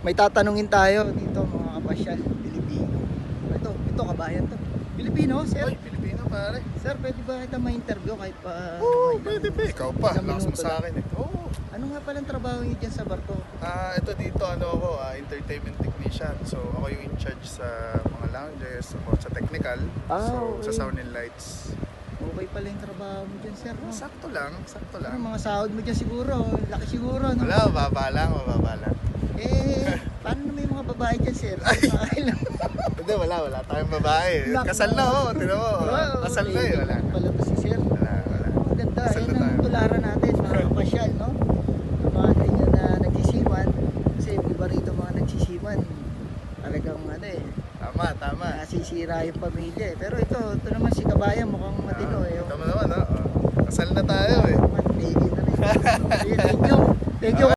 May tatanungin tayo dito mga kapasyal, Pilipino. Ito kabayan to. Pilipino, sir. Oy, Pilipino pare. Sir, pwede ba kita ma-interview kahit pa... Oo, pwede pa. Ikaw pa, ilang lakas mo minuto sa lang? akin eh. Oo. Ano nga palang trabaho niyo dyan sa barko? Ito dito, ako, entertainment technician. So, ako yung in charge sa mga lounges, ako sa technical. Okay. Sa sound and lights. Okay pala yung trabaho mo dyan, sir. No? Sakto lang, sakto Ano, lang. mga sahod mo dyan siguro, laki siguro, no? Wala, mababa lang. Paano naman yung mga babae dyan, sir? Nakakailang. Hindi, wala tayong babae. Kasal na, tinan mo. Kasal na eh, wala. Pala to si sir. Wala. Maganda, Kasal yan na ang tayo. tularan natin, mga kapasyal, no? Yung mga ganyan na nagsisiman, kasi iba rito mga nagsisiman, talagang Tama. nasisira yung pamilya eh. Pero ito naman si Kabayan mukhang matino eh. Tama naman, Kasal na tayo eh. Thank you na rin. Thank you.